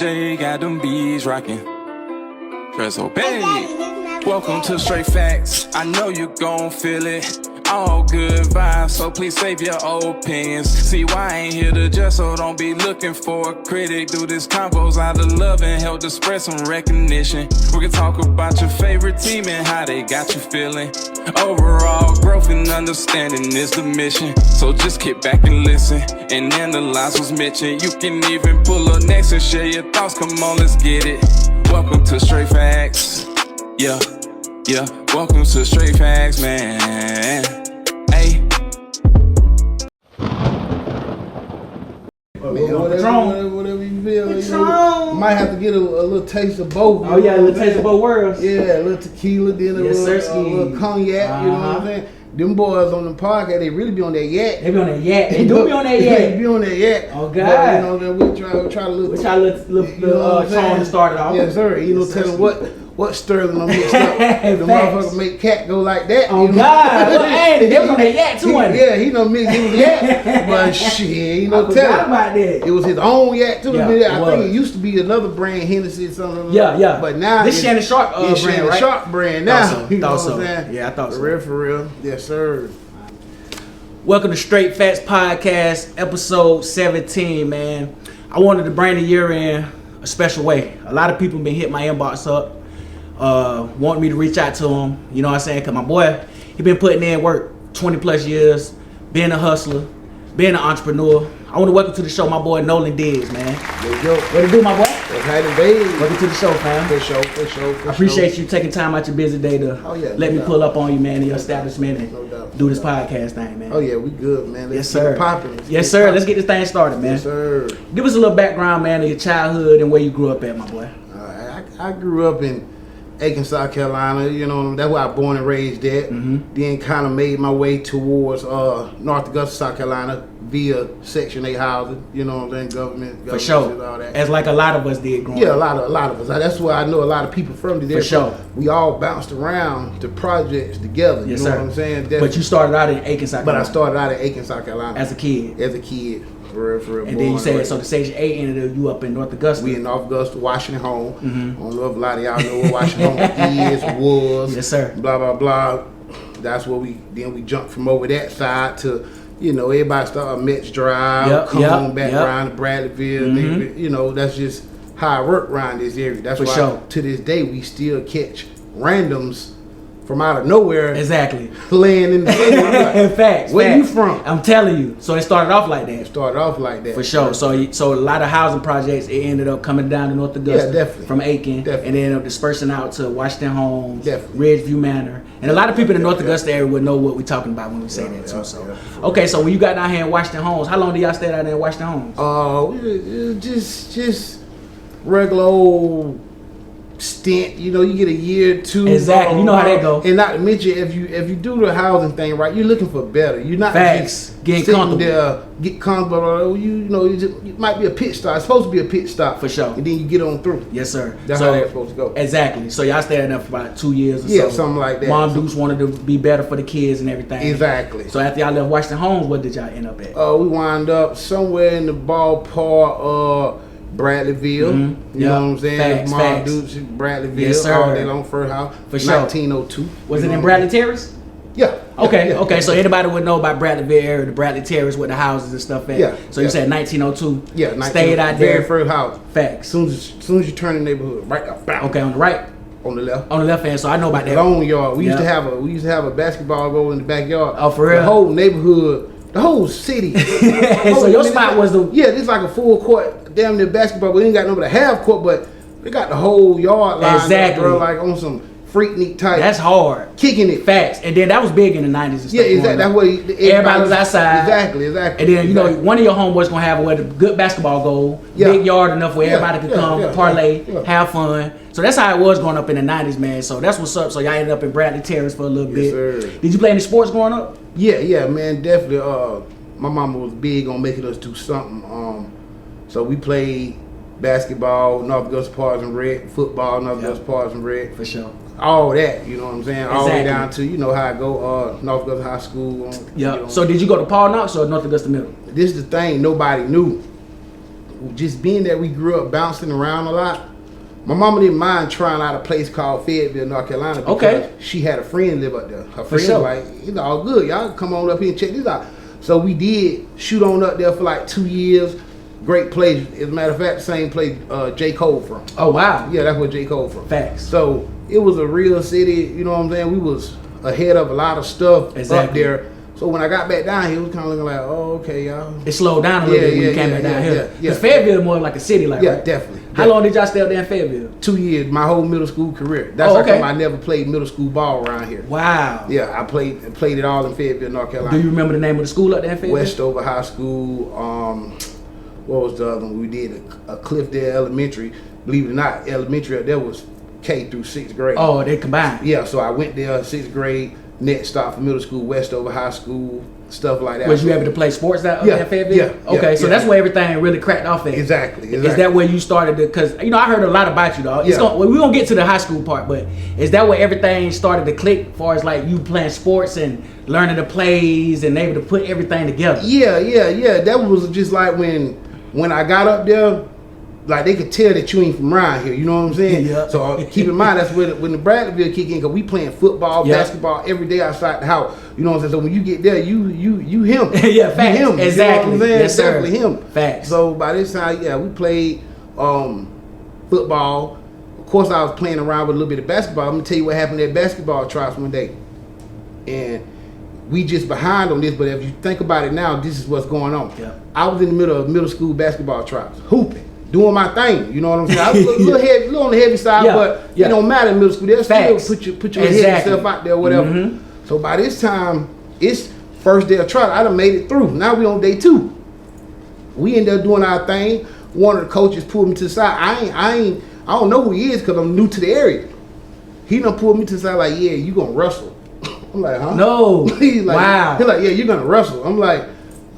J got them bees rocking. Press obey. Welcome to Straight Facts. I know you gon' feel it. All good vibes, so please save your opinions. See why I ain't here to judge, so don't be looking for a critic. Do this combos out of love and help to spread some recognition. We can talk about your favorite team and how they got you feeling. Overall growth and understanding is the mission. So just kick back and listen and analyze what's mentioned. You can even pull up next and share your thoughts. Come on, let's get it. Welcome to Straight Facts. Yeah. Welcome to Straight Facts, man. Hey. Whatever you feel. You might have to get a little taste of both. Oh yeah, a little taste of both worlds. Yeah, a little tequila, then a little cognac. You know what I'm saying? Them boys on the podcast, they really be on that yak. They be on that yak. They do be on that yak. They be on that yak. Oh God. But, you know, we try to little tone to start it off. Yes, sir. You know, tell them what Sterling on mixed up. The motherfucker make cat go like that. Oh God. Hey, they was on that yak too, wasn't yeah, he know mix it was yak. But shit, you know, tell him about that. It was his own yak too. Yeah, I think it used to be another brand, Hennessy or something. Yeah. But now this Shannon Sharp brand, Shannon right? Sharp brand now. You know what I'm saying? Yeah, I thought so. For real. Yes, sir. Welcome to Straight Facts Podcast, episode 17, man. I wanted to bring the year in a special way. A lot of people been hitting my inbox up, wanting me to reach out to them. You know what I'm saying? Because my boy, he been putting in work 20 plus years, being a hustler, being an entrepreneur. I want to welcome to the show my boy Nolan Diggs, man. There you go. What to do, my boy? Welcome to the show, fam. For sure. I appreciate you taking time out your busy day to let me pull up on you, man, in your establishment and do this podcast thing, man. Oh yeah, we good, man. Yes, sir. Yes, sir. Let's get this thing started, man. Yes, sir. Give us a little background, man, of your childhood and where you grew up at, my boy. I grew up in Aiken, South Carolina. You know, that's where I was born and raised at. Mm-hmm. Then kind of made my way towards North Augusta, South Carolina via Section 8 housing. You know what I'm saying? Government For sure. and all that. As like a lot of us did growing up. Yeah, a lot of us. That's why I know a lot of people from there. For sure. We all bounced around the projects together. Yes, you know sir. what I'm saying? But you started out in Aiken, South Carolina. But I started out in Aiken, South Carolina. As a kid. For real. And then you said, so the Section 8 ended up you up in North Augusta. We in North Augusta, Washington Home. Mm-hmm. I don't know if a lot of y'all know what Washington Home was. Yes, sir. Blah, blah, blah. That's where we jumped from over that side to, you know, everybody started Mets Drive, come on back around to Bradleyville. Mm-hmm. You know, that's just how I work around this area. That's why to this day we still catch randoms from out of nowhere. Exactly. Playing in the city. Like, Facts. Where you from? I'm telling you. So it started off like that. For sure. So a lot of housing projects, it ended up coming down to North Augusta. Yeah, definitely. From Aiken. Definitely. And then ended up dispersing out to Washington Homes, definitely. Ridgeview Manor. And a lot of people in the North Augusta area would know what we're talking about when we say that too. So okay, so when you got down here in Washington Homes, how long did y'all stay down there in Washington Homes? Just regular old stint. You know, you get a year or two. Exactly. You know how that go. And not to mention, if you do the housing thing right, you're looking for better. You're not just getting comfortable. There, get comfortable. You know, it might be a pit stop. It's supposed to be a pit stop for sure. And then you get on through. Yes, sir. That's how that's supposed to go. Exactly. So y'all stayed there for about 2 years or so. Yeah, something like that. Mom Dukes wanted to be better for the kids and everything. Exactly. So after y'all left Washington Homes, what did y'all end up at? We wind up somewhere in the ballpark Bradleyville. Mm-hmm. You know what I'm saying? Facts. Dudes, Bradleyville. Yes, sir. All day long, first house. For sure. 1902. Was it in Bradley Terrace? Yeah. Okay. So anybody would know about Bradleyville area, the Bradley Terrace with the houses and stuff at. Yeah. So you said 1902. Yeah. Stayed out there. Very first house. Facts. Soon as you turn the neighborhood, right up. Bam. Okay, on the right. On the left. On the left hand, so I know about that. Long yard. We used to have a basketball goal in the backyard. Oh, for real? The whole neighborhood. The whole city. So your spot was the... Yeah, this like a full court, damn near basketball. We ain't got no but a half court, but we got the whole yard line. Exactly. Up, bro, like on some freaknik type. That's hard. Kicking it. Facts. And then that was big in the 90s and stuff. Yeah, exactly. That's what everybody was outside. Exactly. And then, you know, one of your homeboys going to have a good basketball goal. Yeah. Big yard enough where everybody could come, parlay, have fun. So that's how it was growing up in the 90s, man. So that's what's up. So y'all ended up in Bradley Terrace for a little bit. Sir. Did you play any sports growing up? Yeah, man, definitely. My mama was big on making us do something. So we played basketball, North Augusta Parks and Rec, football, North Augusta Parks and Rec. For sure. All that, you know what I'm saying? Exactly. All the way down to, you know how I go, North Augusta High School. Yeah. You know. So did you go to Paul Knox or North Augusta Middle? This is the thing nobody knew. just being that we grew up bouncing around a lot, my mama didn't mind trying out a place called Fayetteville, North Carolina, because she had a friend live up there. Her friend was like, it's all good. Y'all come on up here and check this out. So we did shoot on up there for like 2 years. Great place. As a matter of fact, the same place J. Cole from. Oh, wow. Yeah, that's where J. Cole from. Facts. So it was a real city, you know what I'm saying? We was ahead of a lot of stuff up there. So when I got back down here, it was kind of looking like, oh, okay, y'all. It slowed down a little bit when you came back down here. Because Fayetteville more like a city, like, right? Definitely. How long did y'all stay up there in Fayetteville? 2 years, my whole middle school career. That's how come I never played middle school ball around here. Wow. Yeah, I played it all in Fayetteville, North Carolina. Do you remember the name of the school up there in Fayetteville? Westover High School. What was the other one? We did a Cliffdale Elementary. Believe it or not, elementary up there was K through 6th grade. Oh, they combined. Yeah, so I went there 6th grade. Next stop for middle school, Westover High School, stuff like that. Was you able to play sports out there in Fayettille? Yeah. Okay, so that's where everything really cracked off at. Exactly. Is that where you started to, because, you know, I heard a lot about you, dog. We're going to get to the high school part, but is that where everything started to click as far as like you playing sports and learning the plays and able to put everything together? Yeah. That was just like when I got up there, like they could tell that you ain't from around here, you know what I'm saying? Yeah. So keep in mind, that's when the Bradleyville kick in, because we playing football, basketball every day outside the house. You know what I'm saying? So when you get there, you him. Yeah, facts. You him. Exactly. You know what I'm saying? Yes, sir. Definitely him. Facts. So by this time, we played football. Of course, I was playing around with a little bit of basketball. I'm gonna tell you what happened at basketball tryouts one day, and we just behind on this. But if you think about it now, this is what's going on. Yeah. I was in the middle of middle school basketball tryouts, hooping, doing my thing. You know what I'm saying? I was a little on the heavy side, but it don't matter in middle school. They'll still put your head stuff out there, whatever. Mm-hmm. So by this time, it's first day of tryout. I done made it through. Now we on day 2. We end up doing our thing. One of the coaches pulled me to the side. I don't know who he is because I'm new to the area. He done pulled me to the side like, yeah, you gonna wrestle. I'm like, huh? No. He's like, wow. He's like, yeah, you're gonna wrestle. I'm like,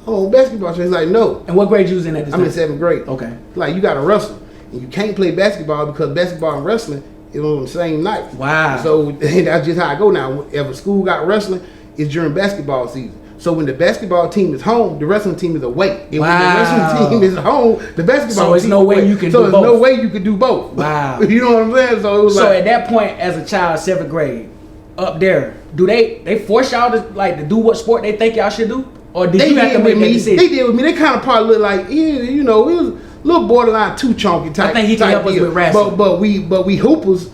oh, basketball. He's like, no. And what grade you was in at this time? I'm in 7th grade. Okay. Like, you gotta wrestle. And you can't play basketball because basketball and wrestling is on the same night. Wow. So that's just how I go now. If a school got wrestling, it's during basketball season. So when the basketball team is home, the wrestling team is away. And when the wrestling team is home, the basketball team is no way away. you can so do both. there's no way you could do both. Wow. You know what I'm saying? So it was at that point, as a child, 7th grade, up there, do they force y'all to do what sport they think y'all should do? Or did you have to make that decision? They did with me. They kind of probably look like, you know, it was a little borderline too chunky type. I think he can help us with wrestling. But we hoopers,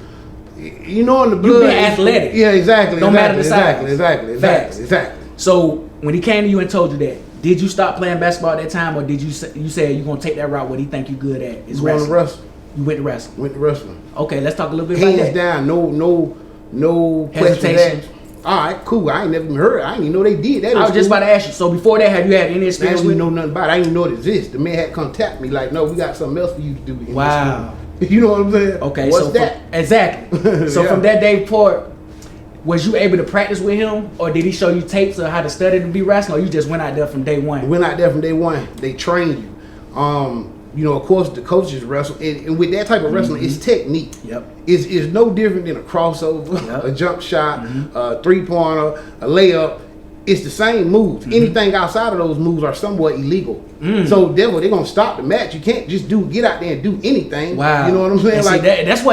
you know, in the blood. You being athletic. Yeah, exactly. Don't matter the size. Exactly. So when he came to you and told you that, did you stop playing basketball at that time, or did you say you're gonna take that route? What he think you good at is wrestling? Wrestle. You went to wrestling. Went to wrestling. Okay, let's talk a little bit about that. Hands down, no hesitation. All right, cool. I ain't never even heard. I didn't even know they did that. I was just about to ask you. So before that, have you had any experience with? I with? Know nothing about it. I didn't even know it exists. The man had contact me like, no, we got something else for you to do. Wow. You know what I'm saying? Okay, what's that? Exactly. So from that day forward, was you able to practice with him, or did he show you tapes of how to study to be wrestling, or you just went out there from day one? Went out there from day one. They trained you. You know, of course, the coaches wrestle, and with that type of wrestling, it's technique. Yep. It's no different than a crossover, a jump shot, a 3-pointer, a layup. It's the same moves. Anything outside of those moves are somewhat illegal. So therefore, they're gonna stop the match. You can't just get out there and do anything. Wow. You know what I'm saying? And that's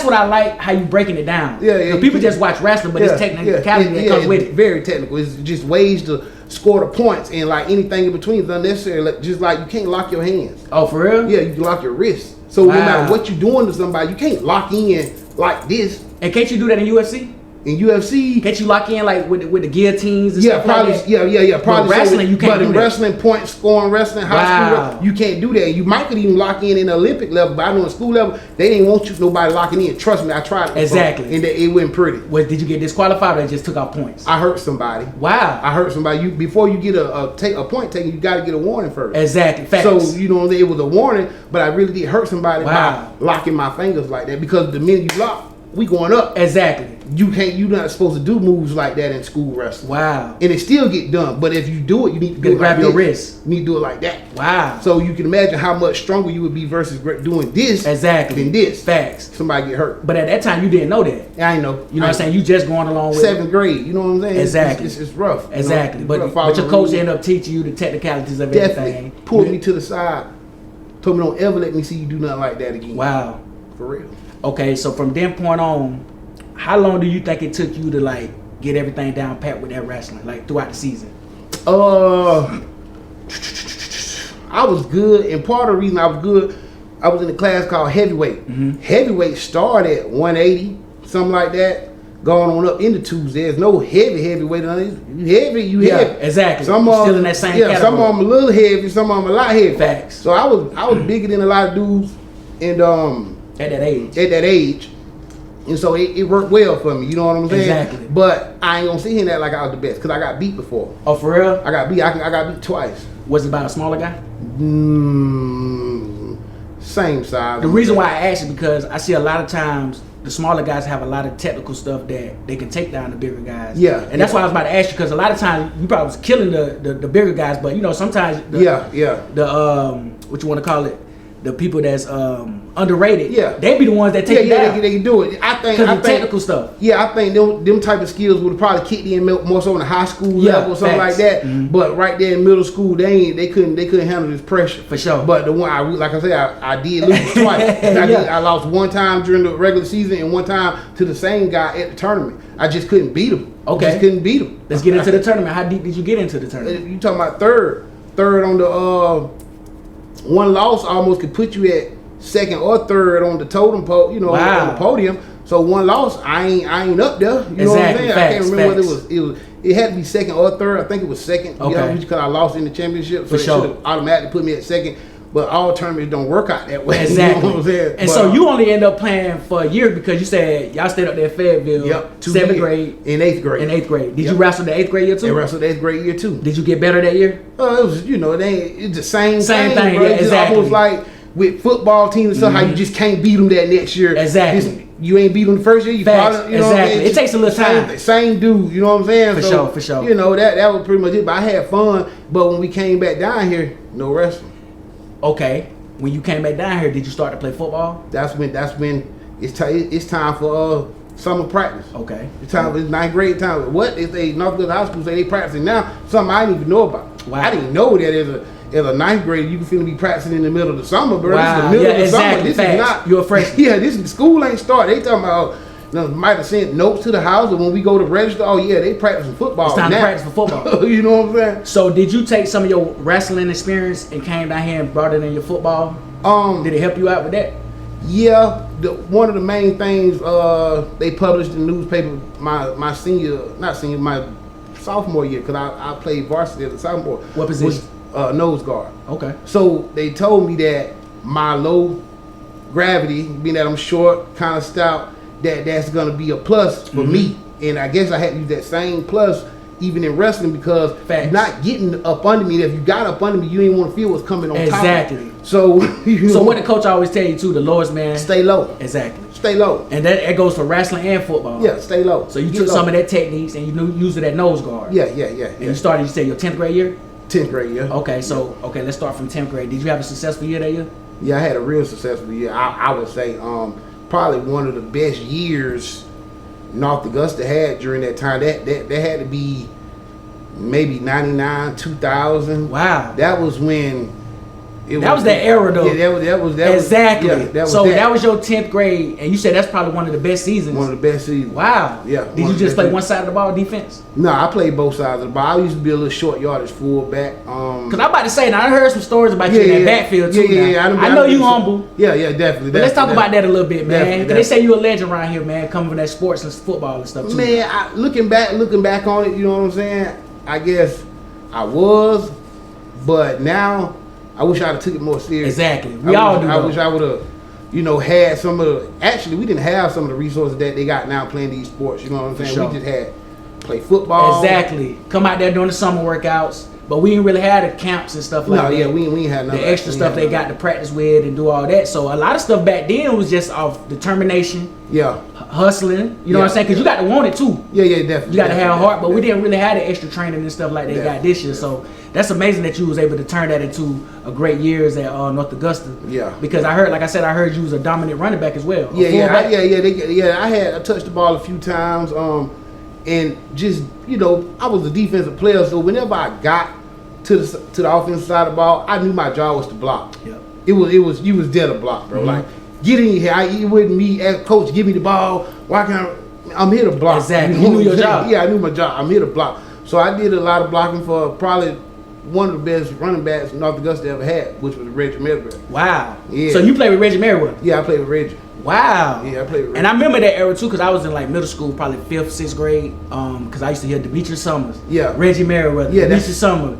what I like how you breaking it down. Yeah. People just watch wrestling, but it's technicality that comes with it. Very technical. It's just ways to score the points, and like anything in between is unnecessary. Just like you can't lock your hands. Oh, for real? Yeah, you can lock your wrists. So no matter what you're doing to somebody, you can't lock in like this. And can't you do that in UFC? In UFC, can't you lock in like with the guillotines and stuff probably, like that? Yeah. Probably. But wrestling, you can't do that. But in wrestling, point scoring, wrestling, high school, you can't do that. You might could even lock in the Olympic level, but I know in school level, they didn't want nobody locking in. Trust me, I tried it. Exactly. And it went pretty. Did you get disqualified or just took out points? I hurt somebody. Wow. I hurt somebody. Before you get a point taken, you got to get a warning first. Exactly. Facts. So, you know, it was a warning, but I really did hurt somebody by locking my fingers like that, because the minute you lock, we going up. Exactly. You're not supposed to do moves like that in school wrestling. Wow. And it still get done. But if you do it, you need to do it grab like your this. wrist. You need to do it like that. Wow. So you can imagine how much stronger you would be versus doing this than this. Facts. Somebody get hurt. But at that time, you didn't know that. I know. You know what I'm saying? You just going along with 7th grade. You know what I'm saying? Exactly. It's rough. Exactly. You know? But your coach ended up teaching you the technicalities of everything. Pulled me to the side. told me don't ever let me see you do nothing like that again. Wow. For real. Okay, so from that point on, how long do you think it took you to like get everything down pat with that wrestling, like throughout the season? I was good, and part of the reason I was good, I was in a class called heavyweight. Heavyweight started at 180, something like that, going on up into twos. There's no heavyweight on it. You heavy, you heavy. Exactly. Some still in that same category. Some of them a little heavy, some of them a lot heavy. Facts. So I was bigger than a lot of dudes, and at that age. And so it worked well for me, you know what I'm saying? Exactly. But I ain't gonna sit here and act like I was the best, because I got beat before. Oh, for real? I got beat twice. Was it by a smaller guy? Same size. The reason why I asked is because I see a lot of times the smaller guys have a lot of technical stuff that they can take down the bigger guys. Yeah. And that's why I was about to ask you, because a lot of times you probably was killing the bigger guys, but you know, sometimes what you want to call it, the people that's underrated, they be the ones that take it down. They can do it. I think technical stuff. Yeah, I think them type of skills would have probably kicked in more so in the high school level or something like that. But right there in middle school, they couldn't handle this pressure for sure. But the one I did lose twice. I lost one time during the regular season and one time to the same guy at the tournament. I just couldn't beat him. Okay, I just couldn't beat him. Let's get into the tournament. How deep did you get into the tournament? You talking about third on the one loss almost could put you at second or third on the totem pole, on the podium. So one loss, I ain't up there. You know what I'm saying? I can't remember whether it had to be second or third. I think it was second. Okay. Because I lost in the championship, so they should have automatically put me at second. But all tournaments don't work out that way. Exactly. You know what I'm saying? And so you only end up playing for a year because you said y'all stayed up there at Fayetteville. Yep. 7th grade. In 8th grade. Did you wrestle the 8th grade year too? I wrestled the 8th grade year too. Did you get better that year? It was, it's the same thing, bro. Yeah, It's exactly. almost like with football teams and stuff, how you just can't beat them that next year. Exactly. You ain't beat them the first year. You probably, exactly. It takes a little time. Same dude, you know what I'm saying? For sure. That was pretty much it. But I had fun. But when we came back down here, no wrestling. Okay. When you came back down here, did you start to play football? That's when it's time for summer practice. Okay. It's 9th grade time. What if they North Carolina High School say they practicing now? Something I didn't even know about. Wow. I didn't know that as a 9th grader you can feel be practicing in the middle of the summer, bro. Wow. This is the middle of the summer. This Facts. is not. You're a freshman. Yeah, the school ain't started. They talking about. Might have sent notes to the house, or when we go to register, they practicing football. It's time to practice for football. You know what I'm saying? So did you take some of your wrestling experience and came down here and brought it in your football? Did it help you out with that? Yeah, one of the main things they published in the newspaper my sophomore year, because I played varsity as a sophomore. What position? Was nose guard. Okay. So they told me that my low gravity, being that I'm short, kind of stout, that's gonna be a plus for me. And I guess I had to use that same plus even in wrestling, because you're not getting up under me. If you got up under me, you didn't want to feel what's coming on top. Exactly. So so what the coach always tell you too, the lowest man, stay low. Exactly. Stay low. And that goes for wrestling and football. Yeah, stay low. So you took some of that techniques and you used it at nose guard. Yeah. And you started, you said your 10th grade year? 10th grade year. Okay, so let's start from 10th grade. Did you have a successful year that year? Yeah, I had a real successful year. I would say probably one of the best years North Augusta had during that time. That had to be maybe 99, 2000. Wow. That was when that was that era though. Yeah, that was exactly. That was your 10th grade, and you said that's probably one of the best seasons. One of the best seasons. Wow. Yeah. Did you just play one side of the ball, defense? No, I played both sides of the ball. I used to be a little short yardage fullback. Cause I'm about to say, now I heard some stories about you in that backfield too. Yeah. I know you humble. Yeah, definitely. But let's talk about that a little bit, man. Definitely. Cause they say you a legend around here, man, coming from that sports and football and stuff too. Man, looking back on it, you know what I'm saying? I guess I was, but now I wish I'd have took it more serious. Exactly. I wish I would have, had some of the. Actually, we didn't have some of the resources that they got now playing these sports. You know what I'm saying? Sure. We just had play football. Exactly. Come out there during the summer workouts, but we didn't really have the camps and stuff like that. No, yeah, we ain't had none. The extra stuff they got to practice with and do all that. So a lot of stuff back then was just off determination. Yeah. Hustling. You know what I'm saying? Because you got to want it too. Yeah, definitely. You got to have heart, but we didn't really have the extra training and stuff like they got this year. So that's amazing that you was able to turn that into a great years at North Augusta. Yeah. Because I heard you was a dominant running back as well. I touched the ball a few times. And just I was a defensive player, so whenever I got to the offensive side of the ball, I knew my job was to block. Yep. it was you was dead a block, bro. Like, get in here. It wasn't me as coach, give me the ball. Why can't I'm here to block. Exactly. You knew your job. Yeah, I knew my job. I'm here to block. So I did a lot of blocking for probably one of the best running backs North Augusta ever had, which was Reggie Merriweather. Wow. Yeah. So you played with Reggie Merriweather? Yeah, I played with Reggie. Wow. Yeah, I played with Reggie. And I remember that era too, because I was in like middle school, probably 5th, 6th grade, because I used to hear Demetrius Summers. Yeah. Reggie Merriweather. Yeah, Demetrius Summers.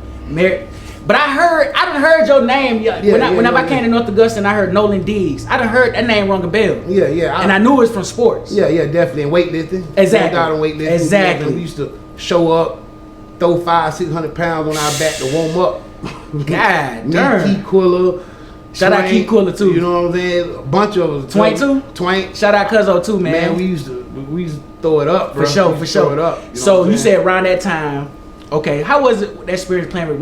But I done heard your name. Whenever I came to North Augusta and I heard Nolan Diggs, I done heard that name rung a bell. Yeah, yeah. And I knew it was from sports. Yeah, definitely. And weightlifting. Exactly. No doubt on weightlifting. Exactly. We used to show up, throw 500-600 pounds on our back to warm up. God darn. Keith Quiller. Shout out Keith Quiller too. You know what I'm saying? A bunch of us. Twank too? Twank. Shout out Cuzzo too, man. Man, we used to throw it up, bro. For sure. Throw it up. So you said around that time, okay, how was it that experience playing with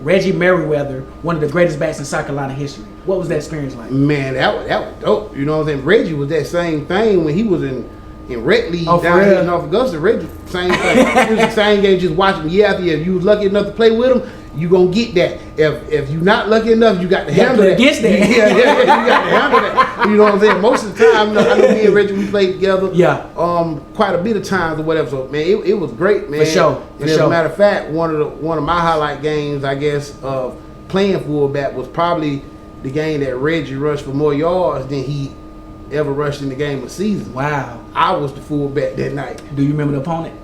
Reggie Merriweather, one of the greatest backs in South Carolina history? What was that experience like? Man, that was dope. You know what I'm saying? Reggie was that same thing when he was in rec league down here in North Augusta. Reggie, same thing. It was the same game, just watching year after year. If you was lucky enough to play with him, you gonna get that. If you not lucky enough, you got to handle that. Against that. Yeah, you got to handle that. You know what I'm saying? Most of the time, I know me and Reggie, we played together. Yeah. Quite a bit of times or whatever. So man, it was great, man. For sure. And as a matter of fact, one of my highlight games, I guess, of playing fullback was probably the game that Reggie rushed for more yards than he ever rushed in the game of season. Wow. I was the fullback that night. Do you remember the opponent?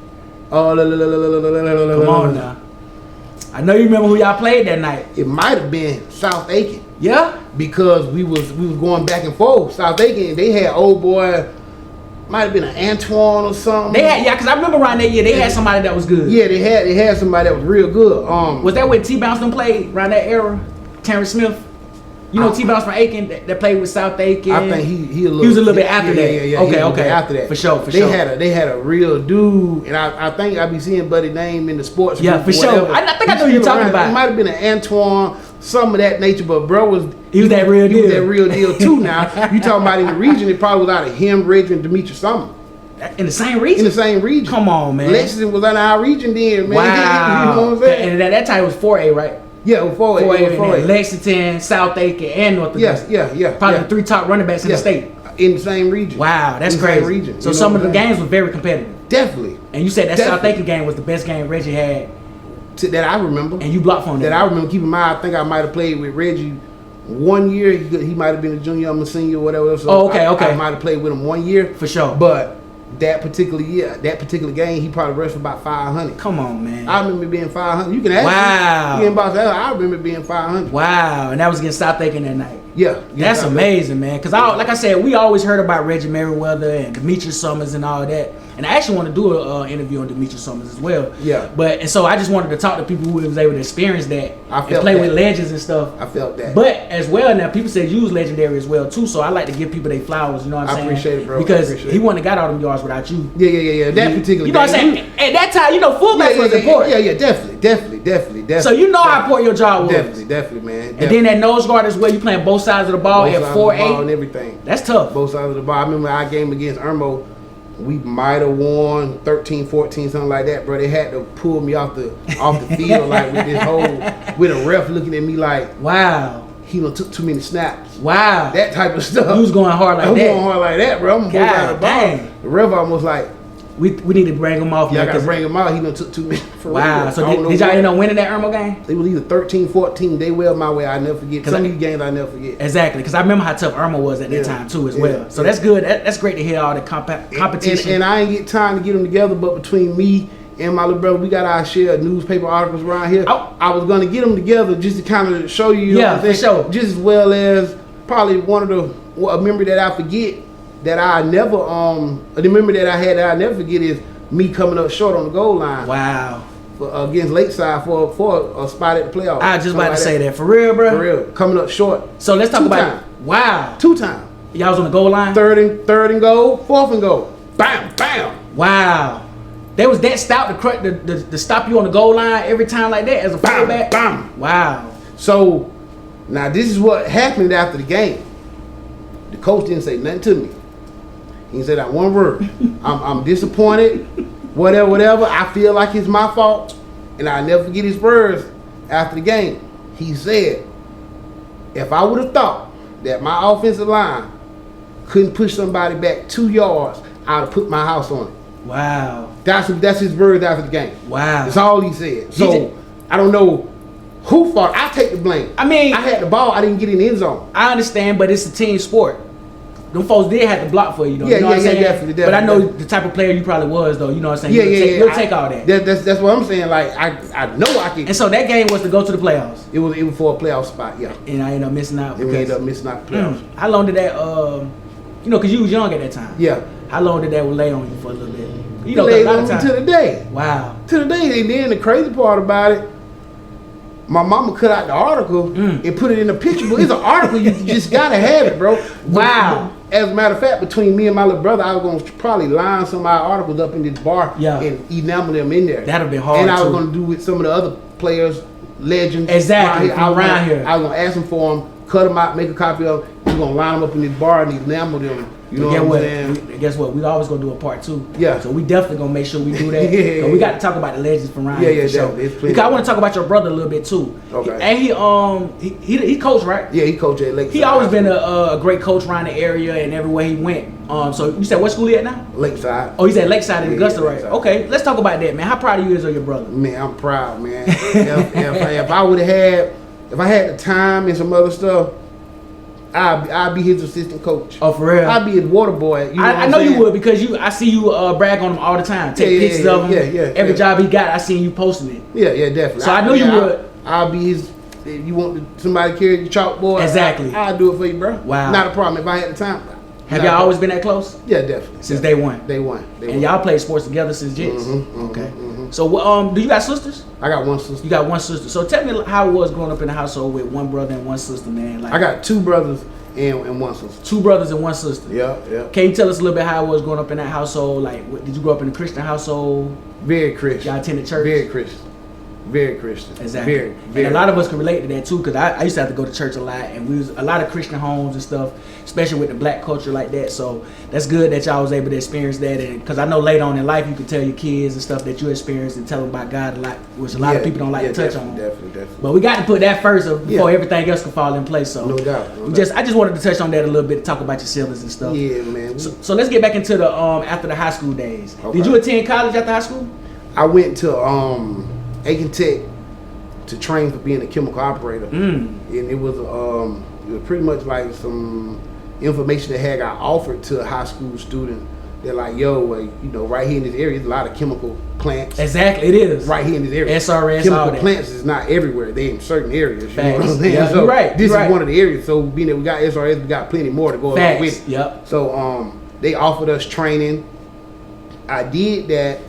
Come Come on now. I know you remember who y'all played that night. It might have been South Aiken. Yeah? Because we was going back and forth. South Aiken, they had old boy, might have been an Antoine or something. They had, because I remember around that year they had somebody that was good. Yeah, they had somebody that was real good. Was that when T-Bounce them played around that era? Terrence Smith? You know T-Bounce from Aiken that played with South Aiken? I think he was a little bit after that. Yeah. Okay. After that. For sure. They had a real dude, and I think I be seeing Buddy's name in the sports. Yeah, for sure. I think I know who you're talking about. It might have been an Antoine, some of that nature, but bro he was that real deal. He was that real deal too. Now you talking about in the region, it probably was out of him, Reggie, and Demetrius Summer. In the same region? In the same region. Come on, man. Lexington was in our region then, man. Wow. You know what I'm saying? And at that time it was 4A, right? Yeah, 4A. Lexington, South Aiken, and North Augusta. Yeah. Probably the 3 top running backs in the state. In the same region. Wow, that's crazy. Region. So some of the games were very competitive. Definitely. And you said that South Aiken game was the best game Reggie had. That I remember. And you blocked for him. That I remember. Keep in mind, I think I might have played with Reggie 1 year. He might have been a junior, I'm a senior, or whatever. So okay. I might have played with him 1 year. For sure. But that particular year, that particular game, he probably rushed for about 500. Come on, man. I remember being 500. You can ask me. I remember being 500. Wow. And that was against South Aiken that night. Yeah. That's amazing, man. Because like I said, we always heard about Reggie Merriweather and Demetrius Summers and all that. And I actually want to do an interview on Demetrius Summers as well. Yeah. And so I just wanted to talk to people who was able to experience that. I felt and play that. with legends and stuff. I felt that. But as well now, people said you was legendary as well too. So I like to give people their flowers. You know what I'm saying? I appreciate it, bro. Because he wouldn't have got all them yards without you. Yeah. That particular. You know what I'm saying? At that time, fullbacks was important. Yeah. Definitely. So you know how important your job was. Definitely, man. And then that nose guard as well. You playing both sides of the ball at 4A and everything. That's tough. Both sides of the ball. I remember our game against Irmo. We might have won 13-14, something like that, bro. They had to pull me off the field like with a ref looking at me like, wow, he done took too many snaps. Wow, that type of stuff. You was going hard like that. I'm going hard like that, bro. I'm going out of the ball. The ref almost like, we need to bring him off. Yeah, I got to bring him out. He done took too many. Wow. So did y'all end up winning that Irmo game? It was either 13-14. They well my way. I never forget. Some of these games I never forget. Exactly, because I remember how tough Irmo was at that time too as well. So that's good. That's great to hear all the competition. And I ain't get time to get them together, but between me and my little brother, we got our share of newspaper articles around here. I was gonna get them together just to kind of show you. For sure. Just as well as probably a memory that I forget that I never the memory that I had that I never forget is me coming up short on the goal line. Wow. Against Lakeside for a spot at the playoffs. I was just about to say that. For real, bro? For real. Coming up short. So let's talk about it. Wow. 2 times. Y'all was on the goal line? Third and goal, 4th and goal. Bam, bam. Wow. They was that stout to stop you on the goal line every time like that as a fullback? Bam. Wow. So, now this is what happened after the game. The coach didn't say nothing to me. He didn't say that one word. I'm disappointed. Whatever. I feel like it's my fault. And I'll never forget his words after the game. He said, if I would have thought that my offensive line couldn't push somebody back 2 yards, I'd have put my house on it. Wow. That's his words after the game. Wow. That's all he said. So I don't know who fought. I take the blame. I mean, I had the ball. I didn't get in the end zone. I understand, but it's a team sport. Them folks did have to block for you, though. Yeah, you know what I'm saying? definitely. But I know the type of player you probably was, though. You know what I'm saying? You'll take all that. That's what I'm saying. Like I know I can. And so that game was to go to the playoffs. It was for a playoff spot. Yeah. And I ended up missing out. We ended up missing out the playoffs. How long did that? Because you was young at that time. Yeah. How long did that lay on you for a little bit? You know, a lot of time. To the day. Wow. To the day. And then the crazy part about it, my mama cut out the article and put it in the picture book. It's an article. You just gotta have it, bro. Wow. As a matter of fact, between me and my little brother, I was gonna probably line some of our articles up in this bar and enamel them in there. That'd have been hard. And I was gonna do with some of the other players, legends. Exactly. Around here. I was gonna ask them for them, cut them out, make a copy of them. We're gonna line them up in this bar and enamel them. You know what I'm saying? Guess what? We always gonna do a part 2. Yeah. So we definitely gonna make sure we do that. Yeah. We got to talk about the legends from around here. Yeah, because I want to talk about your brother a little bit too. Okay. And he coached, right? Yeah, he coached at Lakeside. He always been a great coach around the area and everywhere he went. So you said what school he at now? Lakeside. Oh, he's at Lakeside in Augusta, right? Lakeside. Okay, let's talk about that, man. How proud of you is of your brother? Man, I'm proud, man. if I would have had, if I had the time and some other stuff, I'd be his assistant coach. Oh, for real? I'd be his water boy. You know I know you would, because I see you brag on him all the time. Take pictures of him. Every job he got, I seen you posting it. Yeah, definitely. So I know you would. I'll be his. If you want somebody to carry your chalkboard, exactly. I'll do it for you, bro. Wow. Not a problem. If I had the time. Have y'all always been that close? Yeah, definitely. Since day one. Day one. And y'all played sports together since Jits. Okay. So do you got sisters? I got one sister. You got one sister. So tell me how it was growing up in a household with one brother and one sister, man. Like, I got 2 brothers and one sister. 2 brothers and one sister. Yeah. Can you tell us a little bit how it was growing up in that household? Like, did you grow up in a Christian household? Very Christian. Y'all attended church? Very Christian. Very Christian. Exactly. Very. And a lot of us can relate to that too, because I used to have to go to church a lot, and we was a lot of Christian homes and stuff, especially with the black culture like that. So that's good that y'all was able to experience that, and because I know later on in life you can tell your kids and stuff that you experienced and tell them about God a lot, which a lot of people don't like to touch on. Definitely. But we got to put that first before everything else can fall in place. So no doubt. I just wanted to touch on that a little bit, talk about your siblings and stuff. Yeah, man. So let's get back into the after the high school days. Okay. Did you attend college after high school? I went to Aiken Tech to train for being a chemical operator, and it was pretty much like some information that had got offered to a high school student. They're like, yo, right here in this area, there's a lot of chemical plants. Exactly, it is. Right here in this area. SRS, chemical all that. plants is not everywhere. They're in certain areas. You know what I'm saying? Yeah, so you're right. This is one of the areas. So being that we got SRS, we got plenty more to go along with. Yep. So they offered us training. I did that.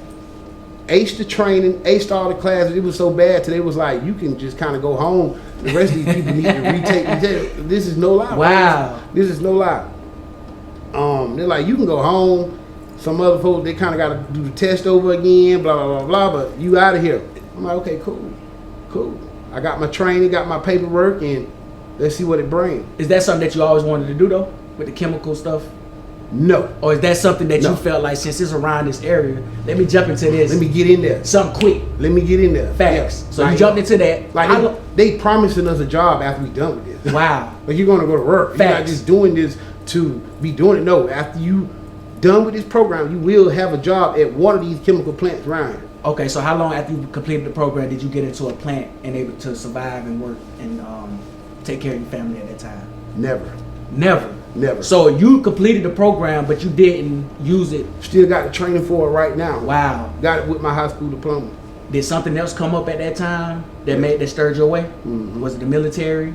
Aced the training, aced all the classes. It was so bad today. It was like, you can just kind of go home. The rest of these people need to retake the test. This is no lie. Wow. This is no lie. They're like, you can go home. Some other folks, they kind of got to do the test over again, blah, blah, blah, blah, but you out of here. I'm like, okay, cool. I got my training, got my paperwork, and let's see what it brings. Is that something that you always wanted to do, though, with the chemical stuff? No. Or is that something that you felt like, since it's around this area, let me jump into this? Let me get in there. Something quick. Let me get in there. Facts. Yeah. So you jumped into that. Like they promising us a job after we done with this. Wow. Like you're gonna go to work. Facts. You're not just doing this to be doing it. No, after you done with this program, you will have a job at one of these chemical plants around here. Okay, so how long after you completed the program did you get into a plant and able to survive and work and take care of your family at that time? Never. So you completed the program, but you didn't use it. Still got the training for it right now. Wow. Got it with my high school diploma. Did something else come up at that time that stirred your way? Mm-hmm. Was it the military,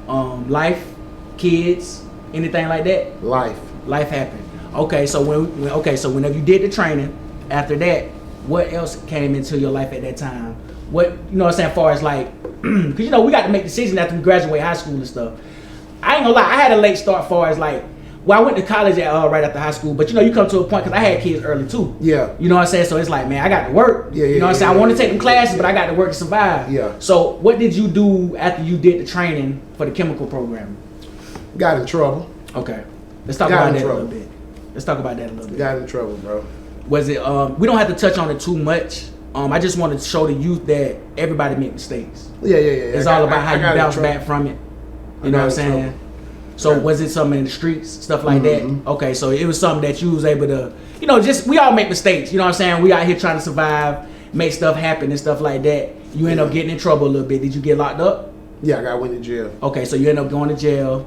life, kids, anything like that? Life happened. Okay, so whenever you did the training, after that, what else came into your life at that time? What, you know what I'm saying, as far as like, because we got to make decisions after we graduate high school and stuff. I ain't gonna lie, I had a late start far as like, well, I went to college right after high school, but you come to a point, because I had kids early too. Yeah. You know what I'm saying? So it's like, man, I got to work. Yeah, you know what I'm saying? I want to take them classes, but I got to work to survive. Yeah. So what did you do after you did the training for the chemical program? Got in trouble. Okay. Let's talk about that a little bit. Got in trouble, bro. Was it, we don't have to touch on it too much. I just wanted to show the youth that everybody make mistakes. Yeah. It's all about how you bounce back from it. You know what I'm saying? So was it something in the streets, stuff like that? Okay, so it was something that you was able to, you know, just we all make mistakes. You know what I'm saying? We out here trying to survive, make stuff happen and stuff like that. You end up getting in trouble a little bit. Did you get locked up? Yeah, I went to jail. Okay, so you end up going to jail.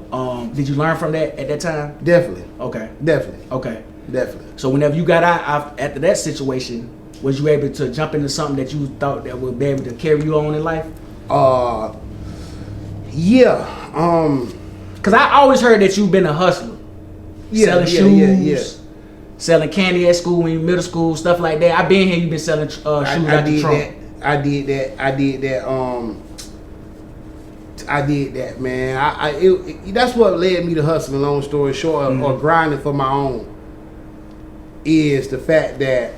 Did you learn from that at that time? Definitely. Okay. Definitely. Okay. Definitely. So whenever you got out after that situation, was you able to jump into something that you thought that would be able to carry you on in life? Yeah. Cause I always heard that you've been a hustler. Selling shoes, selling candy at school when you middle school, stuff like that. I've been here, you've been selling shoes out the trunk. I did that, man. That's what led me to hustling, long story short, or grinding for my own, is the fact that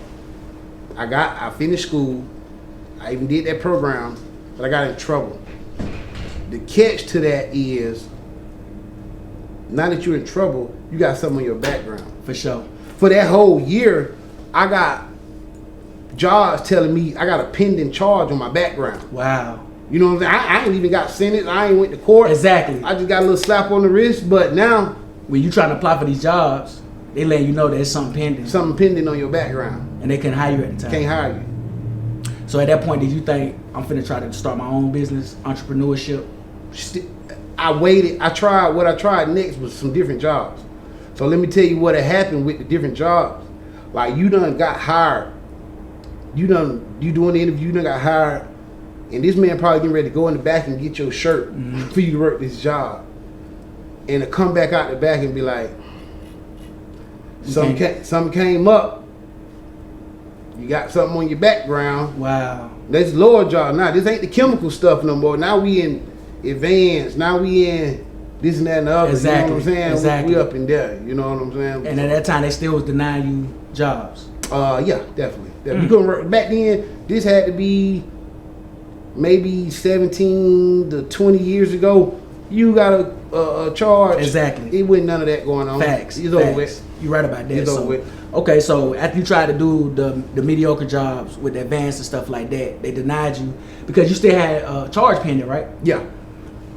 I finished school, I even did that program, but I got in trouble. The catch to that is, now that you're in trouble, you got something on your background. For sure. For that whole year, I got jobs telling me I got a pending charge on my background. Wow. You know what I'm saying? I ain't even got sentenced. I ain't went to court. Exactly. I just got a little slap on the wrist. But now, when you trying to apply for these jobs, they letting you know there's something pending. Something pending on your background. And they couldn't hire you at the time. Can't hire you. So at that point, did you think, I'm finna try to start my own business, entrepreneurship? I waited. What I tried next was some different jobs. So let me tell you what had happened with the different jobs. Like, you done got hired. You doing the interview, you done got hired. And this man probably getting ready to go in the back and get your shirt for you to work this job. And to come back out the back and be like, something came up. You got something on your background. Wow. That's lower job. Now, this ain't the chemical stuff no more. Now we in advanced. Now we in this and that and the other. Exactly. You know what I'm saying? Exactly. We up in there. You know what I'm saying? And at that time, they still was denying you jobs. Yeah, definitely. You couldn't work. Back then, this had to be maybe 17 to 20 years ago. You got a charge. Exactly. It wasn't none of that going on. Facts. It's over with. You're right about that. It's over with. Okay, so after you tried to do the mediocre jobs with the advanced and stuff like that, they denied you because you still had a charge pending, right? Yeah.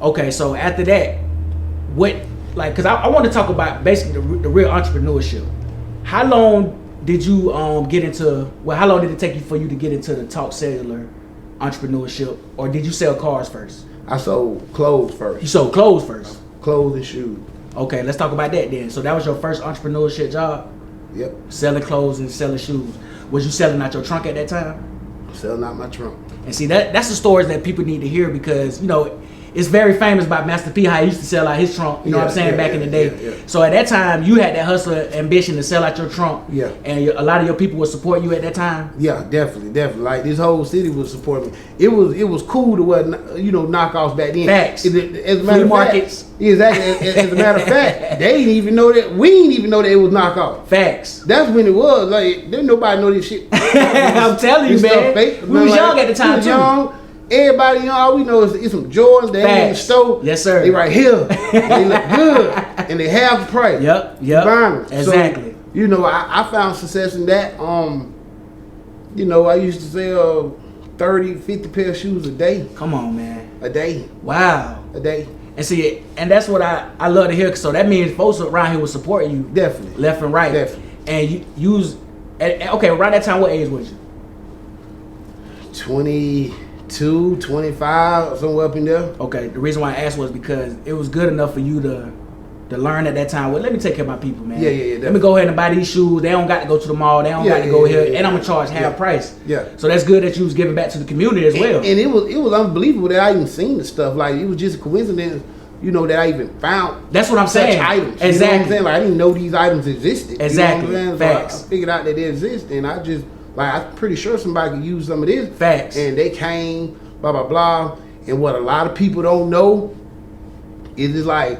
Okay, so after that, because I want to talk about basically the real entrepreneurship. How long did you get into, how long did it take you for you to get into the talk cellular entrepreneurship, or did you sell cars first? I sold clothes first. You sold clothes first? Clothes and shoes. Okay, let's talk about that then. So that was your first entrepreneurship job? Yep. Selling clothes and selling shoes. Was you selling out your trunk at that time? Selling out my trunk. And see, that's the stories that people need to hear because, you know, it's very famous about Master P, how he used to sell out his trunk, you know what I'm saying, back in the day. Yeah. So at that time, you had that hustler ambition to sell out your trunk. Yeah. And a lot of your people would support you at that time. Yeah, definitely. Like, this whole city would support me. It was cool to what, knockoffs back then. Facts. As a matter of markets. Fact, exactly. As a matter of fact, they didn't even know that. We didn't even know that it was knockoff. Facts. That's when it was. Like, didn't nobody know this shit. I'm telling you, man. We was young at the time, too. Young. Everybody, all we know is some Jordans. They ain't in the store. Yes, sir. They right here. They look good, and they half the price. Yep. Exactly. So, I found success in that. I used to sell 30, 50 pair of shoes a day. Come on, man. A day. Wow. A day. And see, and that's what I love to hear. So that means folks around here will support you. Definitely. Left and right. Definitely. And you use, okay, around that time, what age was you? 22, 25, somewhere up in there. Okay, the reason why I asked was because it was good enough for you to learn at that time. Well, let me take care of my people, man. Yeah. Let me go ahead and buy these shoes. They don't got to go to the mall. They don't got to go here. And I'm gonna charge half price. Yeah. So that's good that you was giving back to the community as well. And it was unbelievable that I even seen the stuff. Like, it was just a coincidence, that I even found. That's what I'm saying. Items. Exactly. You know what I'm saying? Like, I didn't know these items existed. Exactly. You know what I'm saying? So I figured out that they exist, and I just, I'm pretty sure somebody could use some of this. Facts. And they came, blah, blah, blah. And what a lot of people don't know is it's like,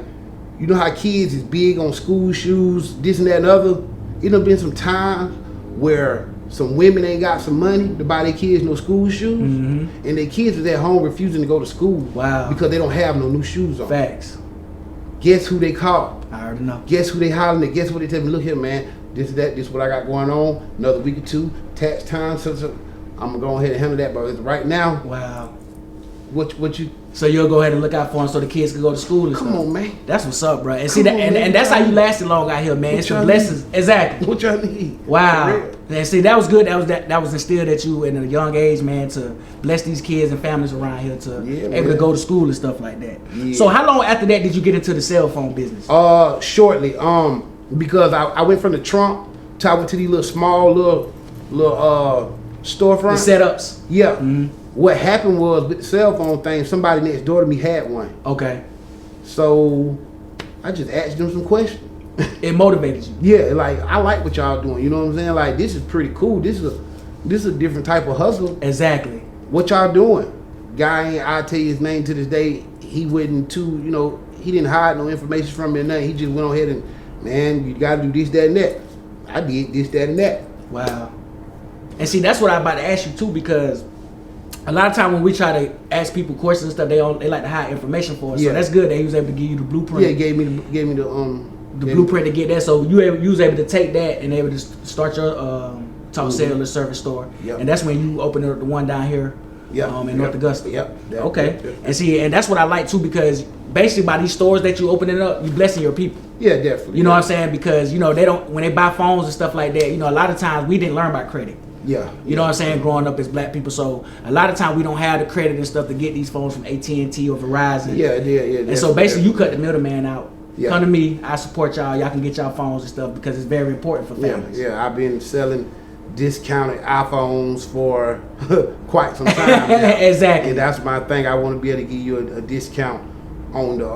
you know how kids is big on school shoes, this and that and other? It done been some times where some women ain't got some money to buy their kids no school shoes, and their kids is at home refusing to go to school. Wow. Because they don't have no new shoes on. Facts. Guess who they call? I already know. Guess who they hollering at? Guess what they tell me? Look here, man. This is that. This is what I got going on. Another week or two. Tax time. So I'm going to go ahead and handle that. But right now, wow, what you. So you'll go ahead and look out for them so the kids can go to school and stuff. Come on, man. That's what's up, bro. And see that, and that's how you lasted long out here, man. It's the blessings. Exactly. What y'all need? Wow. And see, that was good. That was instilled at you at a young age, man, to bless these kids and families around here to able to go to school and stuff like that. Yeah. So how long after that did you get into the cell phone business? Shortly. Because I went from the trunk to I went to these little small little storefronts. The setups. Yeah. Mm-hmm. What happened was with the cell phone thing, somebody next door to me had one. Okay. So I just asked them some questions. It motivated you. Yeah, like I like what y'all doing. You know what I'm saying? Like this is pretty cool. This is a different type of hustle. Exactly. What y'all doing? Guy, I tell you his name to this day. He wasn't he didn't hide no information from me or nothing. He just went on ahead and, man, you got to do this, that, and that. I did this, that, and that. Wow. And see, that's what I'm about to ask you too, because a lot of time when we try to ask people questions and stuff, they like to hide information for us. Yeah. So that's good that he was able to give you the blueprint. Yeah, he gave me the blueprint to get that. So you was able to take that and able to start your talk cellular service store. Yep. And that's when you opened up the one down here in North Augusta. Yep. Okay. Yep. And see, and that's what I like too, because basically by these stores that you opening up, you blessing your people. Yeah, definitely. You know what I'm saying? Because they don't, when they buy phones and stuff like that, a lot of times we didn't learn about credit. Yeah. You know what I'm saying? Growing up as black people, so a lot of time we don't have the credit and stuff to get these phones from AT&T or Verizon. Yeah. And so basically, you cut the middleman out. Yeah. Come to me. I support y'all. Y'all can get y'all phones and stuff because it's very important for families. Yeah. I've been selling discounted iPhones for quite some time now. Exactly. And that's my thing. I want to be able to give you a discount on the